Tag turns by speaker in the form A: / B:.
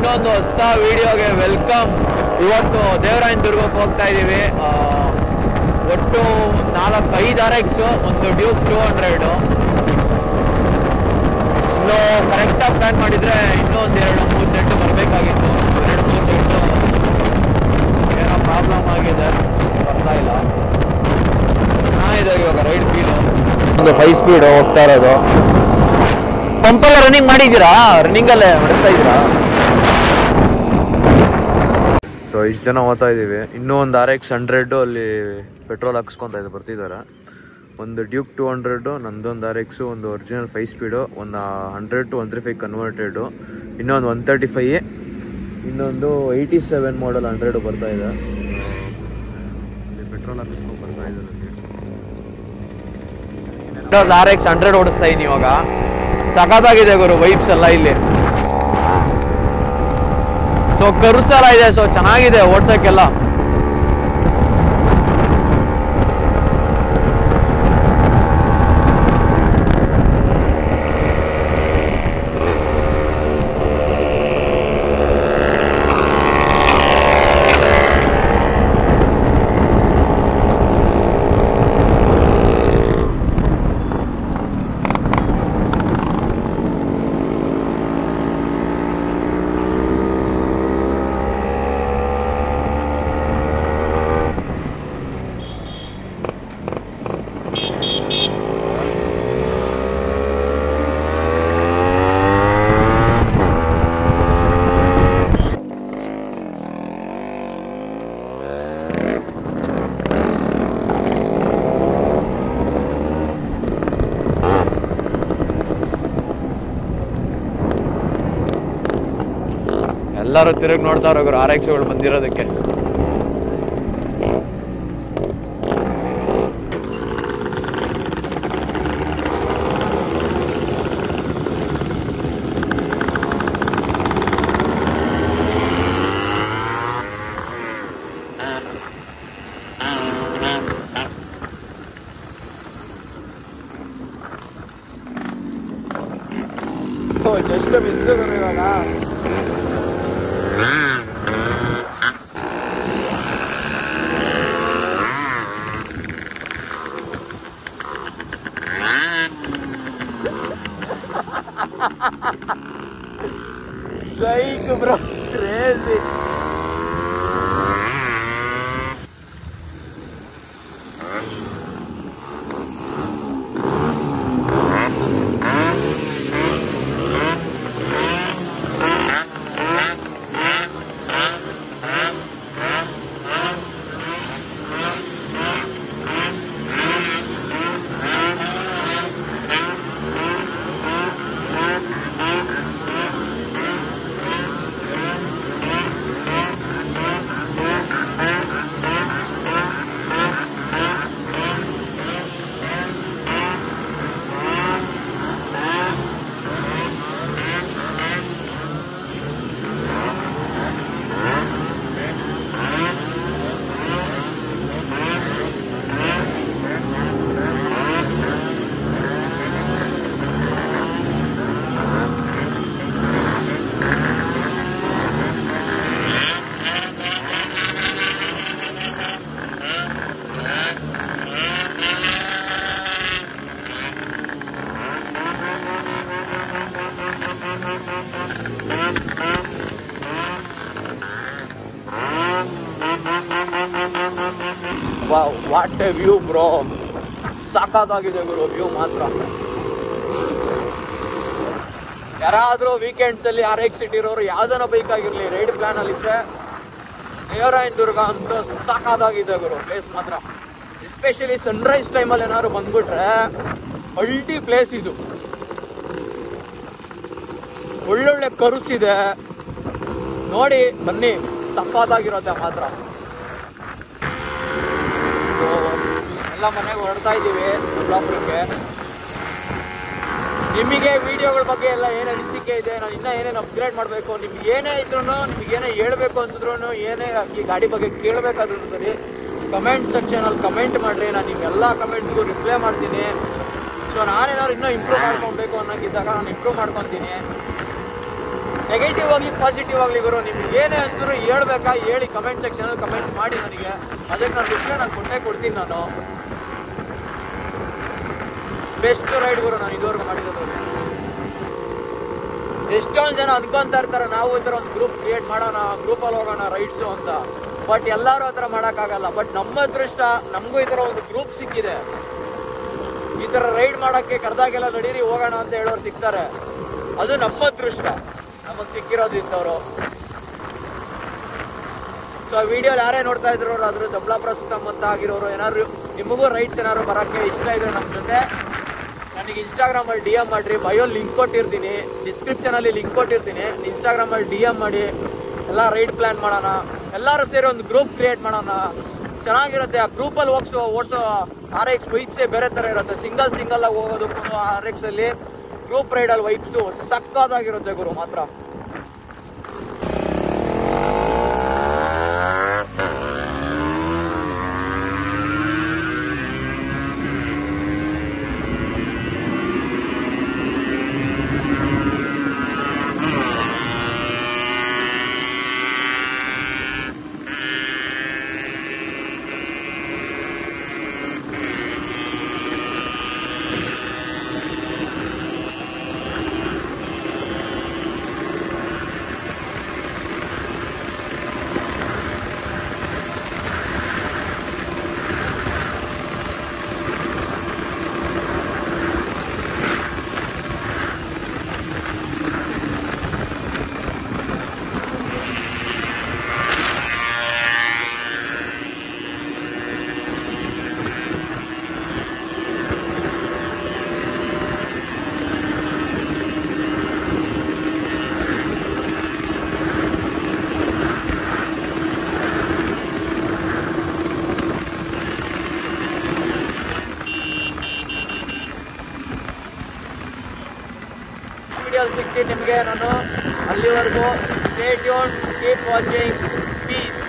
A: ಇನ್ನೊಂದು ಹೊಸ ವಿಡಿಯೋಗೆ ವೆಲ್ಕಮ್. ಇವತ್ತು ದೇವರಾಯನದುರ್ಗಕ್ಕೆ ಹೋಗ್ತಾ ಇದ್ದೀವಿ. ಒಟ್ಟು 4-5 RX, ಒಂದು ಡ್ಯೂಕ್ 200. ಇನ್ನು ಕರೆಕ್ಟಾಗಿ ಪ್ಲ್ಯಾನ್ ಮಾಡಿದರೆ ಇನ್ನೂ ಒಂದು 2-3 ಸೆಟ್ ಬರಬೇಕಾಗಿತ್ತು. 2-3 ಸೆಟ್ಟು ಏನೋ ಪ್ರಾಬ್ಲಮ್ ಆಗಿದೆ, ಬರ್ತಾ ಇಲ್ಲ. ಚೆನ್ನಾಗಿದೆ ಇವಾಗ ರೈಡ್ ಫೀಲು. ಒಂದು 5 ಸ್ಪೀಡು ಹೋಗ್ತಾ ಇರೋದು. ಪಂಪೆಲ್ಲ ರನ್ನಿಂಗ್ ಮಾಡಿದ್ದೀರಾ? ರನ್ನಿಂಗಲ್ಲೇ ನಡೆಸ್ತಾ ಇದ್ದೀರಾ? ಸೊ ಇಷ್ಟು ಜನ ಹೋಗ್ತಾ ಇದ್ದೀವಿ. ಇನ್ನೂ ಒಂದು RX 100 ಅಲ್ಲಿ ಪೆಟ್ರೋಲ್ ಹಾಕ್ಸ್ಕೊತಾ ಇದೆ, ಬರ್ತಿದ್ದಾರೆ. ಒಂದು ಡ್ಯೂಕ್ 200, ನಂದೊಂದು RX, ಒಂದು ಒರಿಜಿನಲ್ 5 ಸ್ಪೀಡು, ಒಂದು 100 to 135 ಕನ್ವರ್ಟೆಡು, ಇನ್ನೊಂದು 135, ಇನ್ನೊಂದು 87 ಮಾಡಲ್ 100 ಬರ್ತಾ ಇದೆ. ಪೆಟ್ರೋಲ್ ಹಾಕಿಸ್ಕೊಂಡು ಬರ್ತಾ ಇದ್ದಾರೆ. RX 100 ಓಡಿಸ್ತಾ ಇದ್ದೀನಿ ಇವಾಗ. ಸಖತ್ತಾಗಿದೆ ಗುರು ವೈಬ್ಸ್ ಎಲ್ಲ ಇಲ್ಲಿ. ಸೊ ಕರ್ವ್ಸ್ ಎಲ್ಲ ಇದೆ, ಸೊ ಚೆನ್ನಾಗಿದೆ ಓಡ್ಸೋಕ್ಕೆಲ್ಲ. ಎಲ್ಲರೂ ತಿರುಗಿ ನೋಡ್ತಾ ಇರೋರು RXಗಳು ಬಂದಿರೋದಕ್ಕೆ. ಜಸ್ಟ್ ಮಿಸ್ ಇವಾಗ. Psych bro, crazy. Wow, what a view bro. ಸಖತ್ತಾಗಿದೆ ಗುರು ವ್ಯೂ ಮಾತ್ರ. ಯಾರಾದರೂ ವೀಕೆಂಡ್ಸ್ ಅಲ್ಲಿ RX ಇಟ್ಟಿರೋರು ಯಾವ್ದನ ಬೈಕ್ ಆಗಿರ್ಲಿ ರೈಡ್ ಪ್ಲಾನ್ ಅಲ್ಲಿ ಇದ್ರೆ ದೇವರಾಯನದುರ್ಗ ಅಂತ ಸಖತ್ತಾಗಿದೆ ಗುರು ಪ್ಲೇಸ್ ಮಾತ್ರ. ಎಸ್ಪೆಷಲಿ ಸನ್ರೈಸ್ ಟೈಮಲ್ಲಿ ಏನಾದ್ರು ಬಂದ್ಬಿಟ್ರೆ ಅಲ್ಟಿ ಪ್ಲೇಸ್ ಇದು. ಒಳ್ಳೊಳ್ಳೆ ಕರ್ವ್ಸ್ ಇದೆ, ನೋಡಿ ಬನ್ನಿ, ಸಖತ್ತಾಗಿರುತ್ತೆ ಮಾತ್ರ. ಎಲ್ಲ ಮನೆಗೆ ಹೊರಡ್ತಾ ಇದ್ದೀವಿ ಯಲ್ಲಾಪುರಕ್ಕೆ. ನಿಮಗೆ ವಿಡಿಯೋಗಳ ಬಗ್ಗೆ ಎಲ್ಲ ಏನು ಅನಿಸಿಕೆ ಇದೆ, ನಾನು ಇನ್ನೂ ಏನೇನು ಅಪ್ಗ್ರೇಡ್ ಮಾಡಬೇಕು, ನಿಮ್ಗೆ ಏನೇ ಇದ್ರೂ, ನಿಮ್ಗೆ ಏನೇ ಹೇಳಬೇಕು ಅನ್ಸಿದ್ರು, ಏನೇ ಈ ಗಾಡಿ ಬಗ್ಗೆ ಕೇಳಬೇಕಾದ್ರೂ ಸರಿ ಕಮೆಂಟ್ ಸೆಕ್ಷನಲ್ಲಿ ಕಮೆಂಟ್ ಮಾಡಿರಿ. ನಾನು ನಿಮ್ಮೆಲ್ಲ ಕಮೆಂಟ್ಸ್ಗೂ ರಿಪ್ಲೈ ಮಾಡ್ತೀನಿ. ಸೊ ನಾನೇನಾದ್ರು ಇನ್ನೂ ಇಂಪ್ರೂವ್ ಮಾಡ್ಕೊಬೇಕು ಅನ್ನೋಕ್ಕಿದ್ದಾಗ ನಾನು ಇಂಪ್ರೂವ್ ಮಾಡ್ಕೊತೀನಿ. ನೆಗೆಟಿವ್ ಆಗಲಿ ಪಾಸಿಟಿವ್ ಆಗಲಿ ಗುರು, ನಿಮ್ಗೆ ಏನೇ ಅನ್ಸಿದ್ರು ಹೇಳ್ಬೇಕಾ ಹೇಳಿ, ಕಮೆಂಟ್ ಸೆಕ್ಷನಲ್ಲಿ ಕಮೆಂಟ್ ಮಾಡಿ ನನಗೆ. ಅದಕ್ಕೆ ನಾನು ರಿಪ್ಲೈ ನಾನು ಕೊಡ್ತೀನಿ. ನಾನು ಬೆಸ್ಟ್ ರೈಡ್ ಗುರು ನಾನು ಇದುವರೆಗೂ ಮಾಡಿರೋದು. ಎಷ್ಟೊಂದು ಜನ ಅನ್ಕೊಂತಾ ಇರ್ತಾರೆ ನಾವು ಈ ಥರ ಒಂದು ಗ್ರೂಪ್ ಕ್ರಿಯೇಟ್ ಮಾಡೋಣ, ಗ್ರೂಪಲ್ಲಿ ಹೋಗೋಣ ರೈಡ್ಸು ಅಂತ. ಬಟ್ ಎಲ್ಲರೂ ಆ ಥರ ಮಾಡೋಕ್ಕಾಗಲ್ಲ. ಬಟ್ ನಮ್ಮ ಅದೃಷ್ಟ, ನಮಗೂ ಈ ಥರ ಒಂದು ಗ್ರೂಪ್ ಸಿಕ್ಕಿದೆ. ಈ ಥರ ರೈಡ್ ಮಾಡೋಕ್ಕೆ ಕರೆದಾಗೆಲ್ಲ ನಡೀರಿ ಹೋಗೋಣ ಅಂತ ಹೇಳೋರು ಸಿಗ್ತಾರೆ. ಅದು ನಮ್ಮ ಅದೃಷ್ಟ, ನಮಗೆ ಸಿಕ್ಕಿರೋದು ಇಂಥವ್ರು. ಸೊ ವಿಡಿಯೋಲಿ ಯಾರೇ ನೋಡ್ತಾ ಇದ್ರು ಅದ್ರ ದೊಡ್ಡಬಳ್ಳಾಪುರ ಸುತ್ತಮುತ್ತ ಆಗಿರೋರು, ಏನಾದ್ರು ನಿಮಗೂ ರೈಡ್ಸ್ ಏನಾದ್ರು ಬರೋಕ್ಕೆ ಇಷ್ಟ ಇದ್ರೆ ನಮ್ಮ ಜೊತೆ ನನಗೆ ಇನ್ಸ್ಟಾಗ್ರಾಮಲ್ಲಿ DM ಮಾಡಿರಿ. ಬಯೋ ಲಿಂಕ್ ಕೊಟ್ಟಿರ್ತೀನಿ, ಡಿಸ್ಕ್ರಿಪ್ಷನಲ್ಲಿ ಲಿಂಕ್ ಕೊಟ್ಟಿರ್ತೀನಿ. ಇನ್ಸ್ಟಾಗ್ರಾಮಲ್ಲಿ DM ಮಾಡಿ, ಎಲ್ಲ ರೈಡ್ ಪ್ಲ್ಯಾನ್ ಮಾಡೋಣ. ಎಲ್ಲರೂ ಸೇರಿ ಒಂದು ಗ್ರೂಪ್ ಕ್ರಿಯೇಟ್ ಮಾಡೋಣ, ಚೆನ್ನಾಗಿರುತ್ತೆ. ಆ ಗ್ರೂಪಲ್ಲಿ ಓಡಿಸೋ RX ವೈಬ್ಸೇ ಬೇರೆ ಥರ ಇರುತ್ತೆ. ಸಿಂಗಲ್ ಆಗಿ ಹೋಗೋದಕ್ಕೂ RX ಅಲ್ಲಿ ಗ್ರೂಪ್ ರೈಡಲ್ಲಿ ವೈಬ್ಸು ಸಕ್ಕತ್ತಾಗಿರುತ್ತೆ ಗುರು ಮಾತ್ರ. ಸಿಗ್ತೀನಿ ನಿಮಗೆ ನಾನು. ಅಲ್ಲಿವರೆಗೂ stay tuned, keep watching, piece.